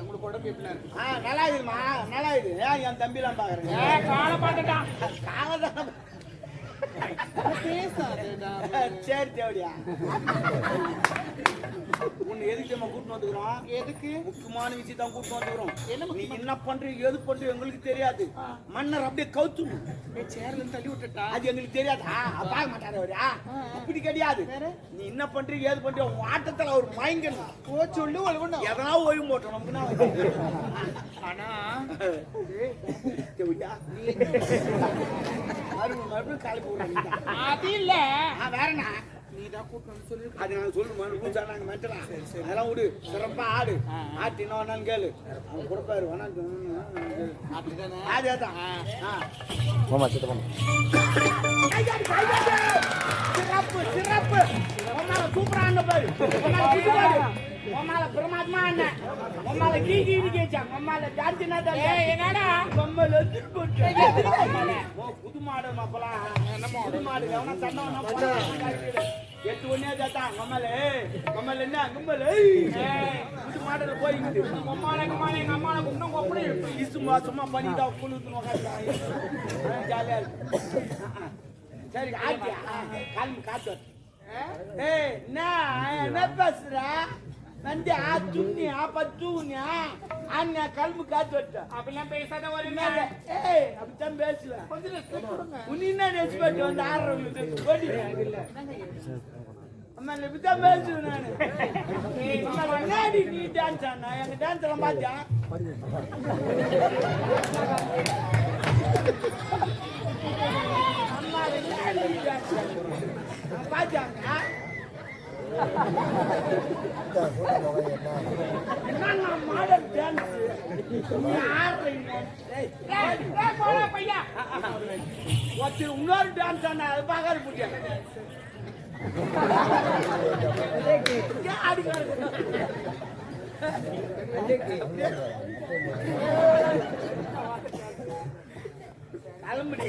உங்களுக்கு உடம்பு எப்படி இருக்கு? நல்லா இருக்குமா, நல்லா இருக்குது. ஏன் என் தம்பிலாம் பாக்குறேன்? காலை பார்த்துட்டான். காலதான் பேசாதேடா. சரி தேவடியா, உன்னை எதுக்கு நம்ம கூட்டு வந்துக்கிறோம்? எதுக்கு? முக்கியமான விஷயம் தான் கூட்டு வந்துக்கிறோம். என்ன நீ என்ன பண்றீங்க எது பண்றீங்க எங்களுக்கு தெரியாது. மன்னர் அப்படியே கவுத்துணும், சேர்ல தள்ளி விட்டுட்டா. அது எங்களுக்கு தெரியாது. பார்க்க மாட்டாரு அவரு. அப்படி கிடையாது. நீ என்ன பண்றீங்க ஏது பண்றீங்க உன் ஆட்டத்துல அவர் மயங்கணும். சொல்லு ஒழுங்கு எதனா ஓய்வு போட்டோம் நமக்கு. ஆனா மறுபடியும் காலைக்கு விடுறேன். அது இல்ல, வேறண்ணா நீதான் கூட்டணும் சொல்லி. அது நான் சொல்லுமா நாங்க மெட்டலாம். அதெல்லாம் விடு, சிறப்பா ஆடு. ஆட்டு என்ன வேணாலும் கேளு, அவன் கொடுப்பாரு. அப்படிதானே? அதேதான். சிறப்பு சிறப்பு. உன்னால சூப்பரா பாரு, உன்னால பிரமாத்மா அண்ணன், உன்னால கீழி கேச்சாங்க, உன்னால ஜார்ஜினா தான். என்னடா பொம்மல போட்டு புது மாடு மாப்பலாம். புது மாடு கவனா தண்ணா 8 ஒன்னே ஜாத்தான். கம்மல என்ன கம்மல புது மாடுல போயிட்டு எங்க அம்மால குண்டம் கொப்படி சும்மா சும்மா பண்ணிட்டா குளுத்துன்னு ஜாலியா இருக்கு. சரி ஆட்டியா காலம் காத்து. என்ன பேசுற வந்து துண்ணியா பத்துனியா அண்ணா கல்மு காத்து வட்ட அப்படிலாம் பேசாத. ஒரு அப்படித்தான் பேசுவேன். கொஞ்சம் உன்ன ரெஸ்பெக்ட் வந்து ஆடுறவங்களுக்கு ஓடி அம்மா இப்படித்தான் பேசுவேன் நானு. முன்னாடி நீ டான்ஸ் ஆனா எங்க டான்ஸ் எல்லாம் பாத்தியா? அம்மா பாத்தாங்க என்ன மாடல் டான்ஸ் இன்னொரு டான்ஸ் ஆனா அது பார்க்காது புரியா கிளம்புடி.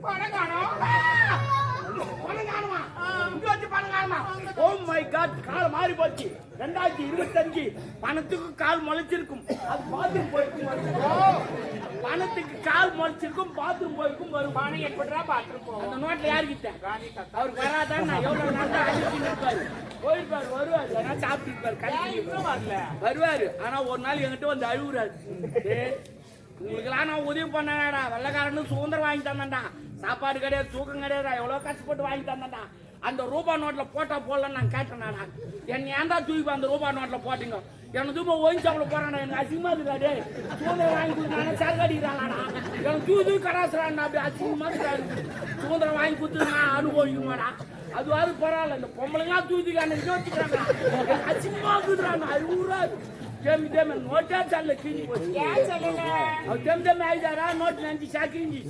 பணம் காணுமா? ஓ மை காட், கால் மாறி போச்சு. 2025 பணத்துக்கு கால் முளைச்சிருக்கும், அது பாத்ரூம் போயிருக்கும். பணத்துக்கு கால் முளைச்சிருக்கும், பாத்ரூம் போயிருக்கும். வரும் பணம் எப்படிடா பாத்ரூம் போகும்? அந்த நோட்ல யாருக்கிட்ட அவருக்கு வராதான். நான் எவ்வளவு நாள் தான் அழிச்சுட்டு போயிருப்பாரு, வருவாரு. ஏன்னா சாப்பிட்டு வருவாரு. ஆனா ஒரு நாள் என்கிட்ட வந்து அழுகுறாரு. உங்களுக்கெல்லாம் நான் உதவி பண்ணடா, வெள்ளக்காரன்னு சுதந்திரம் வாங்கி தந்தேன்டா. சாப்பாடு கிடையாது, தூக்கம் கிடையாது, எவ்வளவு கஷ்டப்பட்டு வாங்கி தந்தேன்டா. அந்த ரூபா நோட்ல போட்டா போடலன்னு நான் கேட்டேனாடா. என்ன ஏன்டா தூக்கி அந்த ரூபா நோட்ல போட்டீங்க? எனக்கு தூக்கம் ஒயின்சாப்பில் போறான்டா, எனக்கு அசிங்கமா இருக்காது. சுதந்திரம் வாங்கி கொடுத்தாங்க சரக்கு அடிக்கிறாங்கடா, எனக்கு தூக்கி கராசுறான்டா. அப்படி அசிங்கமா இருக்காது. சுதந்திரம் வாங்கி கொடுத்து நான் அனுபவிக்குமாடா. அதுவாது பரவாயில்ல, இந்த பொம்பளைங்களாம் தூக்கி அன்னைக்கு வச்சுக்கிறாங்க, அசிங்கமா இருக்குறாங்க. அது ஊராது ஜெம் ஜெம் நோட்டா சால கிஞ்சி போச்சு. ஜெம் ஜெம் ஆயிட்டாரா நோட் நினைச்சு சாக்கிஞ்சி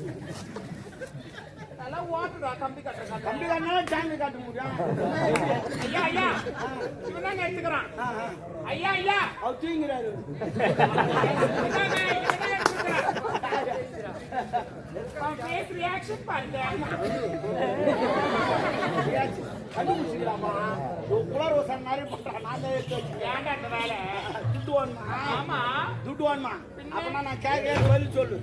நல்லா ஓட்டுடா. கம்பி கட்டுறா, கம்பி கட்டினா சாங்க காட்ட முடியும். ஐயா ஐயா இவன் எடுத்துக்கிறான். ஐயா ஐயா அவர் தூங்கிறாரு. ரியாக்ஷன் பாருங்க. கண்டுபிடிச்சிக்கலாமா? புலர் வசன் மாதிரி பண்றான். நான் ஏன்டா அந்த வேலை? துட்டு வேணுமா? ஆமா துட்டு வேணுமா? அப்பனா நான் கேட்க வழி சொல்லு.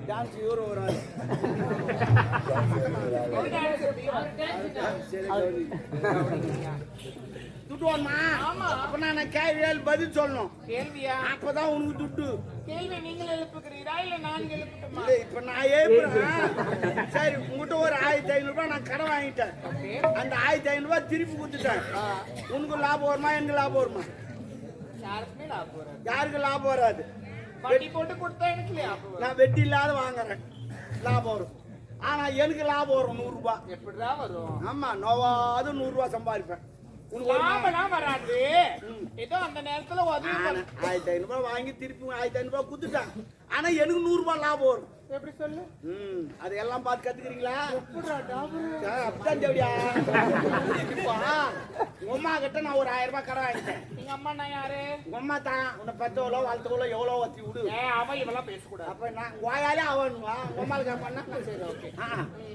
டான்ஸ் இவரு வராது. துட்டு வேணுமா? அப்பனா நான் கேள்வி பதில் சொல்லணும். கேள்வியா? அப்பதான் உனக்கு துட்டு. கேள்வி நீங்கள் எழுப்புகிறீரா இல்ல நான் எழுப்பட்டுமா? இப்ப நான் எழுப்புறேன். சரி, உங்ககிட்ட ஒரு 1500 ரூபாய் நான் கடன் வாங்கிட்டேன். அந்த 1500 ரூபாய் திருப்பி கொடுத்துட்டேன். உனக்கு லாபம் வருமா எனக்கு லாபம் வருமா? யாருக்குமே லாபம் வராது. யாருக்கு லாபம் வராது? வட்டி போட்டு கொடுத்தா எனக்கு லாபம் வரும். நான் வெட்டி இல்லாத வாங்குறேன், லாபம் வரும். ஆனா எனக்கு லாபம் வரும் 100 ரூபாய். எப்படிதான் வரும்? ஆமா, நோவாது 100 ரூபாய் சம்பாதிப்பேன். லாபம்லாம் வராது. ஏதோ அந்த நேரத்துல 1500 ரூபாய் வாங்கி திருப்பி 1500 ரூபாய் கொடுத்துட்டான். ஆனா எனக்கு 100 ரூபாய் லாபம் வரும். எப்படி சொல்லு? அதையெல்லாம் பார்த்து கத்துக்கிறீங்களா? எப்படிடா டாபரு? அப்படித்தான் தேவடியா. இப்போ உங்க அம்மா கிட்ட நான் ஒரு 1000 ரூபாய் கடன் வாங்கிட்டேன். எங்க அம்மா நான் யாரு? உங்க அம்மா தான் உன்னை பெத்தவளோ வளர்த்தவளோ எவ்வளோ வச்சு விடு. அவன் இவெல்லாம் பேசக்கூடாது. அப்ப நான் வாயாலே அவனுவா உங்க அம்மாளுக்கு பண்ணா சரி ஓகே.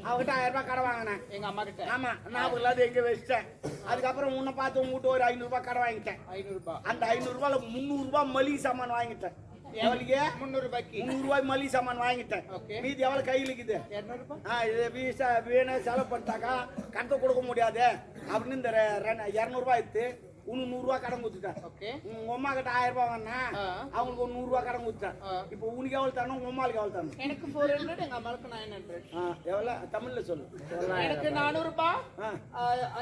அவகிட்ட 1000 ரூபாய் கடன் வாங்கினேன் எங்க அம்மா கிட்ட. ஆமா நான் இல்லாத எங்க வச்சிட்டேன். அதுக்கப்புறம் உன்னை பார்த்து உங்க வீட்டு ஒரு 500 ரூபாய் கடன் வாங்கிட்டேன். 500 ரூபாய். அந்த 500 ரூபாயில 300 ரூபாய் மளிகை சாமான் வாங்கிட்டேன். எவ்வளவுக்கு? 300 ரூபாய்க்கு. 300 ரூபாய் மளிகை சாமான் வாங்கிட்டேன். மீதி எவ்வளவு கையில் இருக்குது? 200 ரூபாய். இது வீசா வேணும் செலவு பண்ணிட்டாக்கா கணக்கு கொடுக்க முடியாது அப்படின்னு இந்த 200 ரூபாய் எடுத்து உனக்கு 100 ரூபாய் கடன் கொடுத்துட்டேன். உங்க அம்மா கிட்ட 1000 ரூபாய் வாங்கினா அவங்களுக்கு ஒரு 100 ரூபாய் கடன் கொடுத்தேன். இப்போ உனக்கு எவ்வளவு தரணும், உங்க அம்மாளுக்கு எவ்வளவு தரணும்? எனக்கு 400, எங்க அம்மாவுக்கு 900. எவ்வளவு தமிழ்ல சொல்லு. எனக்கு 400 ரூபாய்,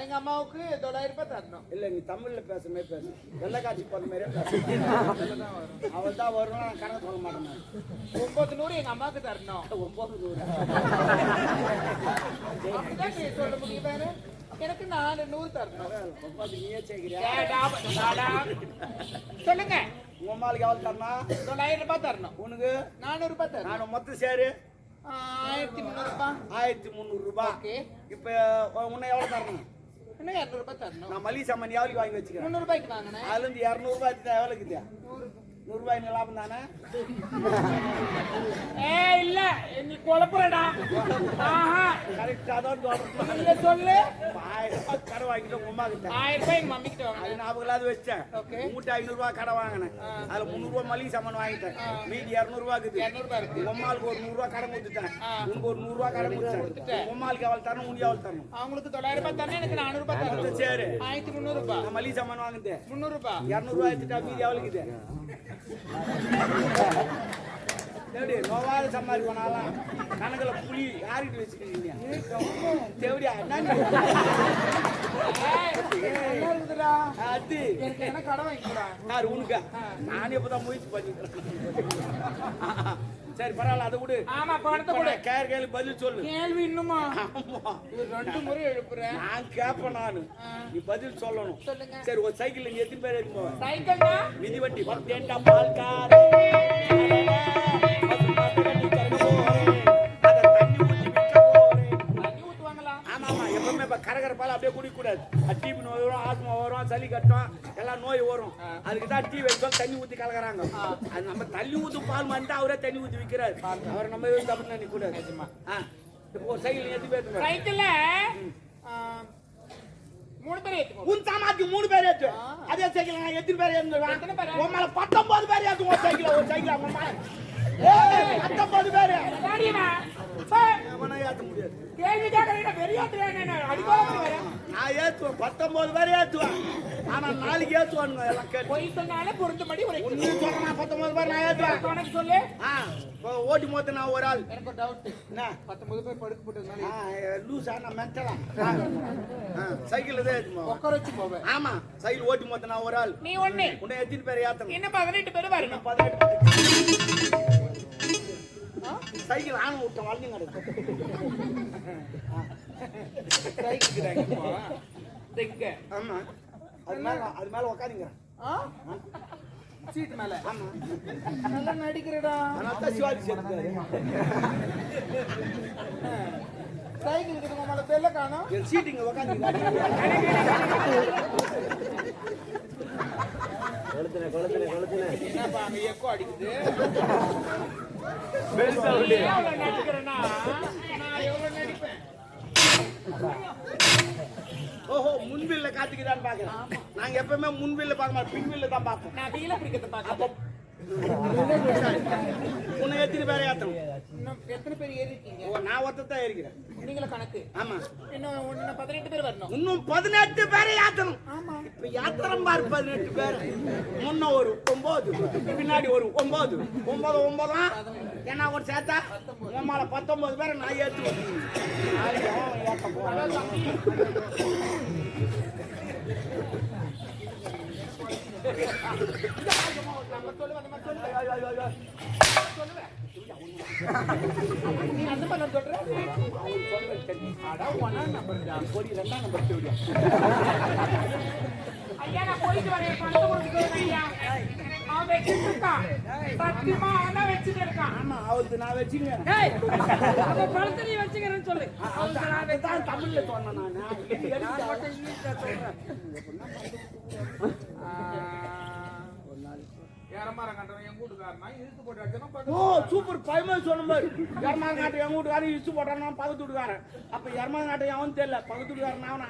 எங்க அம்மாவுக்கு 900 ரூபாய் தரணும். இல்ல நீ தமிழ்ல பேசுறமே பேசு. வெள்ளக்காட்சி போற மாதிரியே பேசு. அவள் தான் வரும், நான் கணக்கு சொல்ல மாட்டேன். 900 எங்க அம்மாவுக்கு தரணும். 900 அப்படிதான் நீ சொல்ல முடியும். வேற எனக்கு 400 தரணும். நீயே சேர்க்கிறியா? சொல்லுங்க. உங்க அம்மாளுக்கு எவ்வளவு தரணும்? 900 ரூபாய் தரணும். உனக்கு 400 ரூபாய் தரணும். நான் மொத்தம் சேரு 1300 ரூபாய். 1300 ரூபாய். இப்ப உன்னை எவ்வளவு தரணும்? இன்னும் 200 ரூபாய் தரணும். நான் மளிகை சாமான் எவ்வளவு வாங்கி வச்சுக்கிறேன்? 300 ரூபாய்க்கு வாங்கினேன். அதுல இருந்து 200 ரூபாய் எவ்வளவு இருக்குது? 100 ரூபாய் லாபம் தானே? இல்ல நீ குழப்பறடா. கரெக்டா தான் சொல்லு. 1000 ரூபாய் கடை வாங்கிட்டு உங்க அம்மா கிட்ட 1000 ரூபாய் எங்க மம்மி கிட்ட வாங்கினேன். அது ஞாபகம் இல்லாத வச்சேன். உங்ககிட்ட 500 ரூபாய் கடை வாங்கினேன். அதுல 300 ரூபாய் மளிகை சாமான் வாங்கிட்டேன். மீதி 200 ரூபாய் இருக்குது. 200 ரூபாய் இருக்கு. உங்க அம்மாளுக்கு ஒரு 100 ரூபாய் கடன் கொடுத்துட்டேன். உனக்கு ஒரு 100 ரூபாய் கடன் கொடுத்துட்டேன். உங்க அம்மாளுக்கு எவ்வளவு தரணும், உனக்கு எவ்வளவு தரணும்? அவங்களுக்கு 900 ரூபாய் தரணும், எனக்கு 400 ரூபாய் தரணும். சரி 1300 ரூபாய். நான் மளிகை சாமான் வாங்குது 300 ரூபாய். 200 ரூபாய் எடுத்துட்டா மீதி எவ்வளவு இருக்குது? தேவடி நோவாத சம்பாதிப்பனாலாம் கணக்குல புளி யார்கிட்ட வச்சுக்கிறீங்க? தேவடியா அது என்ன கடை வாங்கிக்கிறா யாரு உனக்கா? நானே இப்பதான் முயற்சி பண்ணிக்கிறேன். சரி பரவாயில்ல அதை விடு. ஆமா பணத்தை கூட கேள்வி பதில் சொல்லு. கேள்வி இன்னுமா? இது 2 முறை எழுப்புறேன். நான் கேட்பேன் நானு, நீ பதில் சொல்லணும். சரி ஒரு சைக்கிள் நீ எத்தனை பேர் எடுத்து போவேன்? சைக்கிள்னா மிதிவண்டி 10 பால்காரே கரகரப்பால அப்படியே குடிக்க கூடாது. டிபி நோய் வரும், ஆஸ்மா வரும், சளி கட்டும், எல்லாம் நோய் வரும். அதுக்கு தான் டீ வச்சோம் தண்ணி ஊத்தி கலக்குறாங்க. அது நம்ம தண்ணி ஊத்து பால் மாட்டா அவரே தண்ணி ஊத்தி விற்கிறாரு. அவரை நம்ம தப்பு நினைக்க கூடாது. இப்போ ஒரு சைக்கிள் எத்தனை பேர்? சைக்கிள்ல 3 பேர் ஏத்துவோம். உன் சாமாத்தி 3 பேர் ஏத்து. அதே சைக்கிள் நான் எத்தனை பேர் ஏத்துவேன்? உம்மால 19 பேர் ஏத்துவோம். ஒரு சைக்கிள் அம்மா 19 பேர் ஏத்த முடியாது. கேள்வி கேட்கறீங்க பெரிய நான் ஏத்துவேன் 19 பேர் ஏத்துவேன். ஆனா நாளைக்கு ஏத்துவானுங்க எல்லாம் கேட்டு போய் சொன்னாலே பொருத்தபடி ஒரு சொல்றேன். 19 பேர் நான் ஏத்துவேன். உனக்கு சொல்லு. ஓட்டி மொத்த நான் ஒரு ஆள். எனக்கு ஒரு டவுட். என்ன 19 பேர் படுக்க போட்டதுனால லூசா நான் மென்டலா சைக்கிள் தான் ஏத்துவோம். உட்கார வச்சு போவேன். ஆமா சைக்கிள் ஓட்டி மொத்த நான் ஒரு ஆள். நீ ஒண்ணு உன்னை எத்தனை பேர் ஏத்தணும்? இன்னும் 18 பேர் வரணும். 18 சைக்கிள் ஆன விட்டோம் வளர்ந்து கிடக்கு. ஆமா அது மேல உட்காந்துங்கிறேன். சீட்டு மேல. ஆமா நல்லா நடிக்கிறடா. அதான் சிவாஜி சேர்த்துக்காரு. சைக்கிள் கிட்ட மேல பெல்ல காணோம். சீட்டுங்க உட்காந்து என்னப்பா அங்க எக்கோ அடிக்குது. நடிக்கிறேன்னா நான் எவ்வளவு நடிப்பேன். ஓஹோ முன்வில்ல காத்துக்குதான்னு பாக்குறேன். நாங்க எப்பவுமே முன்வில்ல பார்க்க மாட்டோம், பின்வில்ல தான் பார்ப்போம். நான் வீல பிடிக்கிறத பாக்க. உன்னை எத்தனை பேரை ஏத்தணும்? இன்னும் எத்தனை பேர் ஏறி இருக்கீங்க? நான் ஒருத்தான் ஏறிக்கிறேன். நீங்கள கணக்கு. ஆமா இன்னும் 18 பேர் வரணும். இன்னும் 18 பேரை ஏத்தணும். ஆமா இப்ப யாத்திரம் பாரு 18 பேர். முன்ன ஒரு 9, பின்னாடி ஒரு 9, 9 9 என்ன ஒரு சேர்த்தா உம்மால 19 பேரை நான் ஏத்துவேன். ஏத்த போறேன். நீ அந்த பண்ண சொல்ற? அட 1 நம்பர் தான். போடி 2 நம்பர் தேடியா. ஐயா நான் போயிட்டு வரேன். பணத்தை கொடுத்து ஐயா. அவன் வச்சிட்டு இருக்கான். சத்தியமா அவன் தான் வச்சிட்டு இருக்கான். ஆமா அவளுக்கு நான் வச்சுக்கிறேன். ஏய், அப்ப பணத்தை நீ வச்சுக்கிறேன்னு சொல்லு. அதுதான் தமிழ்ல சொன்னேன் நானு. நான் மட்டும் இங்கிலீஷ்ல சொல்றேன். ஏறமாரம் கண்டவன் என் கூட்டுக்காரனா இழுத்து போட்டு அடிச்சா ஓ சூப்பர் பயமா சொன்ன மாதிரி எரமாங்க நாட்டை எங்க வீட்டுக்காரன் இடிச்சு போட்டானா பக்கத்து வீட்டுக்காரன். அப்ப எரமாங்க நாட்டை அவன் தெரியல பக்கத்து வீட்டுக்காரன் அவனா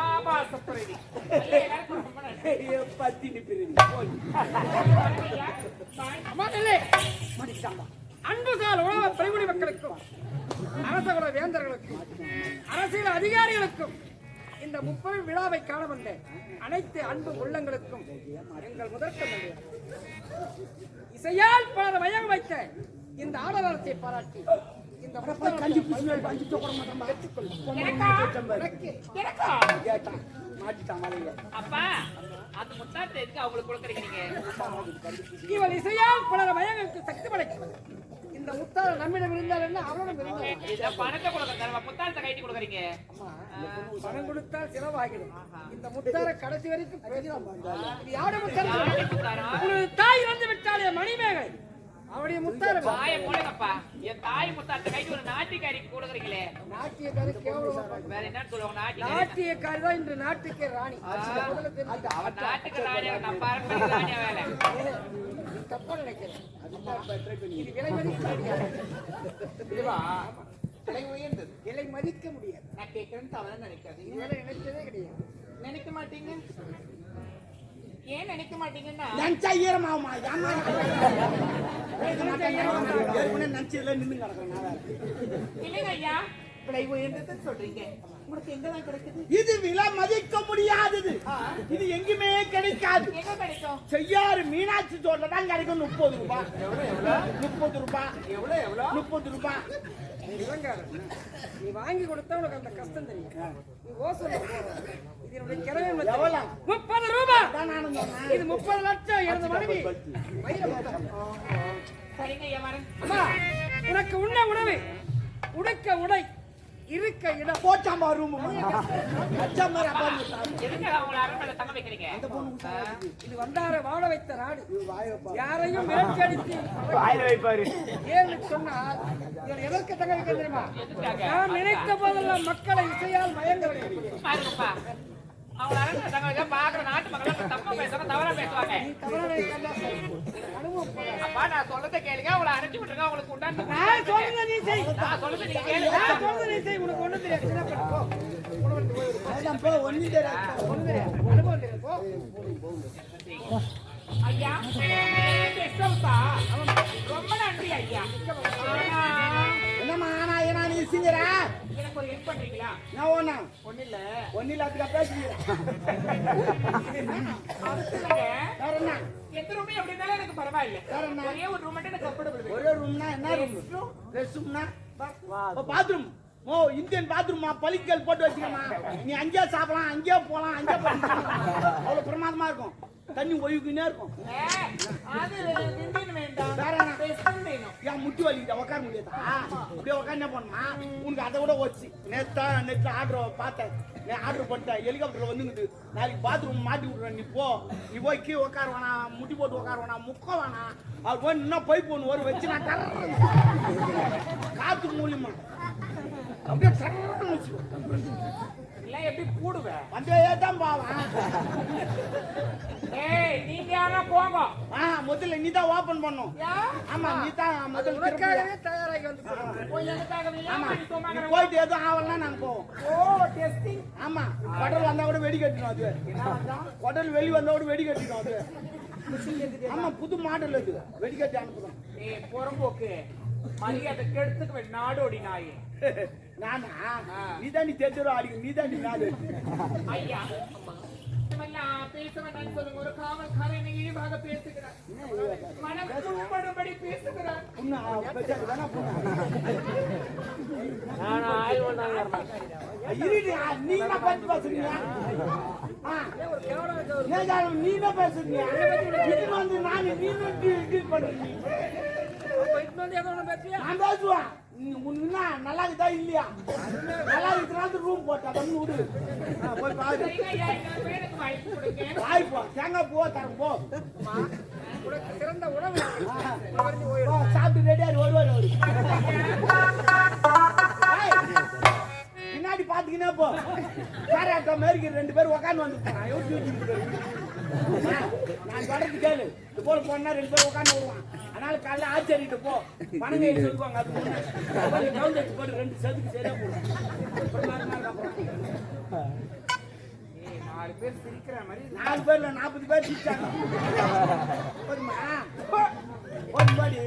ஆபாசப்படுறீ. பத்தி நிப்பிடுறீங்க. அம்மாங்களே, மன்னிச்சிட்டாங்க. அன்புசால் உலக பரிமணி மக்களுக்கும் அரசகுல வேந்தர்களுக்கும் அரசியல் அதிகாரிகளுக்கும் இந்த முப்பெரும் விழாவை காண வந்த அனைத்து அன்பு உள்ளங்களுக்கும் எங்கள் முதற்கண் இசையால் பலர் மயங்க வைத்த இந்த ஆடலத்தை பாராட்டி இந்த கஞ்சி புஷ்ணல் கஞ்சி சோக்கற மாட்டான் மாட்டிட்டான் மலையில. அப்பா அந்த முத்தாத்தை எதுக்கு அவங்களுக்கு கொடுக்குறீங்க? இவள் இசையால் பலர் மயங்களுக்கு சக்தி படைக்கிறது. இந்த முத்தாள் நம்மிடம் இருந்தால் என்ன அவரிடம் இருந்தால் இந்த பணத்தை கொடுக்குறீங்க, முத்தாத்தை கைட்டி கொடுக்குறீங்க. பணம் கொடுத்தால் செலவாகிடும். இந்த முத்தாரை கடைசி வரைக்கும் இது யாருடைய முத்தார்? உனது தாய் இறந்து விட்டாலே மணிமேகலை அவருடைய முத்தாரை தாயை போடுங்கப்பா. என் தாய் முத்தாத்தை கைட்டி ஒரு நாட்டிக்காரிக்கு கொடுக்குறீங்களே. நாட்டியக்காரி கேவலம். வேற என்னன்னு சொல்லுவாங்க? நாட்டியக்காரி தான் இன்று நாட்டுக்கே ராணி. அவன் நாட்டுக்கு ராணியா, நம்ம அரண்மனை ராணியா வேலை. தப்பா நினைக்கிறேன். இது விலை மதிக்க முடியாது. விலை மதிக்க முடியாது. நான் கேட்கறேன்னு தவறா நினைக்காதீங்க. இதுவரை நினைச்சதே கிடையாது. நினைக்க மாட்டீங்க. ஏன் நினைக்க மாட்டீங்கன்னா நினைச்சா ஈரமாகுமா? ஏமா நினைச்சதுல நின்று கிடக்குறேன் நான். இல்லைங்க ஐயா, விலை உயர்ந்ததுன்னு சொல்றீங்க. உங்களுக்கு எங்கதான் கிடைக்குது? இது விலை மதிக்க முடியாதது. இது எங்குமே கிடைக்காது. எங்க கிடைக்கும்? செய்யாறு மீனாட்சி தோட்டல தான் கிடைக்கும். 30 ரூபாய். 30 ரூபாய். எவ்வளவு? 30 ரூபாய். நீ வாங்கி கொடுத்தா உனக்கு அந்த கஷ்டம் தெரியும். நீ ஓசை இதனுடைய கிழமை எவ்வளவு? 30 ரூபாய். அதான் நானும் சொன்னேன். இது 30 லட்சம் எனது மனைவி சரிங்க ஐயா, வரேன். அம்மா, உனக்கு உண்ண உணவு, உடுக்க உடை, இருக்க இடம். போச்சாம்பா ரூம் அச்சாம்பா அப்பா எதுக்கு அவங்களை அரண்மனை தங்க வைக்கிறீங்க? இது வந்தார வாழ வைத்த நாடு. யாரையும் மேற்கடித்து வாயில வைப்பாரு. ஏன்னு சொன்னால் இவன் எதற்கு தங்க வைக்க தெரியுமா? நான் நினைத்த போதெல்லாம் மக்களை இசையால் மயங்க வைக்க. பாருங்கப்பா, அவங்களை அரண்மனை தங்க வைக்க பாக்குற நாட்டு மக்கள் தப்பா பேசுவாங்க, தவறா பேசுவாங்க. நீ தவறான அனுபவம் போல. அப்பா நான் சொல்றதை கேளுங்க, அவங்களை அனுப்பிச்சு விட்டுருங்க. அவங்களுக்கு உண்டான நான் சொல்றதை நீ செய். நான் சொல்றதை நீங்க கேளுங்க. நான் சொல்றதை நீ செய். உனக்கு ஒண்ணும் தெரியாது. சின்ன பண்ணு, போ. உனக்கு போய் அதான் போ ஒண்ணு தெரியாது. ஒண்ணும் தெரியாது. அனுபவம் தெரியாது. போ. ஐயா, கெஸ்ட் ஹவுஸா? ரொம்ப நன்றி ஐயா. என்னம்மா ஆனா ஏனா நீ சிங்கரா? எனக்கு ஒரு ஹெல்ப் பண்றீங்களா? நான் ஒண்ணா ஒண்ணு இல்ல. ஒண்ணில அதுக்கு பேசுறீங்க. அதுக்கு இல்லைங்க. வேற என்ன? எந்த ரூமே எப்படி இருந்தாலும் எனக்கு பரவாயில்ல. வேற என்ன? ஒரே ஒரு ரூம் மட்டும் எனக்கு கம்ஃபர்டபிள் வேணும். ஒரே ரூம்னா என்ன ரூம்? ரெஸ்ட் ரூம்னா பாத்ரூம். ஓ இந்தியன் பாத்ரூமா? பலிக்கல் போட்டு வச்சுக்கமா. நீ அங்கேயே சாப்பிடலாம், அங்கேயே போலாம், அங்கேயே பண்ணலாம். அவ்வளவு பிரமாதமா இருக்கும். தண்ணி ஒழுகுனே இருக்கும். அது இந்தியன் வேண்டாம். வேற என்ன? வெஸ்டர்ன் வேணும். ஏன் முட்டி வலிக்குதா? உட்கார முடியாதா? அப்படியே உட்காந்து என்ன பண்ணுமா? உனக்கு அதை விட வச்சு நெட்ல ஆர்டர் பார்த்தேன். நான் ஆர்டர் பண்ணிட்டேன். ஹெலிகாப்டர்ல வந்துங்குது. நாளைக்கு பாத்ரூம் மாட்டி விடுறேன். நீ போய் கீழே உட்கார வேணாம், முட்டி போட்டு உட்கார வேணாம், முக்க வேணாம். அவர் போய் இன்னும் பைப் ஒன்று வரும் வச்சு நான் தர்றேன். காத்து மூலியமா அப்படியே தர்றேன்னு வச்சுக்கோ. இல்ல எப்படி கூடுவேன்? வந்து தான் பாவன். ஏய், நீங்க யாரா போங்க. முதல்ல நீ தான் ஓபன் பண்ணும். ஆமா நீ தான் முதல்ல உனக்காகவே தயாராகி வந்து போய் எனக்காக ஆமா நீ நீ போயிட்டு எதுவும் ஆகலாம் நாங்க போவோம். ஓ டெஸ்டிங். ஆமா குடல் வந்தா கூட வெடி கட்டிடும். அது குடல் வெளி வந்தா கூட வெடி கட்டிடும். அது ஆமா புது மாடல். அது வெடி கட்டி அனுப்புறோம். ஏய் புறம்போக்கு, மரியாதை கெடுத்துக்கு நாடோடி நாய். நானா? நீதான் நீ தெரிஞ்சிடும் அடிக்க. நீதான் நீ நாடு. ஐயா, பேச வேண்டாம்னு சொல்லுங்க. ஒரு காவல்காரன் இழிவாக பேசுகிறார். மனம் புண்படும்படி பேசுகிறார். நீ என்ன பேசுறீங்க? நீ என்ன பேசுறீங்க? நான் நீ பண்றீங்க. நான் பேசுவேன். உனக்கு என்ன நல்லா இருக்குதா இல்லையா? நல்லா இருக்கிறாங்க ரூம் போட்டா தண்ணி விடு. போய் பாரு. வாய்ப்பா தேங்காய் பூவா தரம் போ. உனக்கு சிறந்த உணவு சாப்பிட்டு ரெடியா வருவார் அவரு. பின்னாடி பாத்துக்கினே போ. பேராட்டோ மாதிரி 2 பேர் உட்காந்து வந்து நான் தொடர்ந்து கேளு. இது போல போனா 2 பேர் உட்காந்து வருவான். அதனால காலைல ஆச்சரிட்டு போ. பணம் கையில் சொல்லுவாங்க. அது கவுண்ட் போட்டு 2 செதுக்கு சரியா போடும். 4 பேர் சிரிக்கிற மாதிரி 4 பேர்ல 40 பேர் சிரிச்சாங்க. போதுமா? போதுமாடி?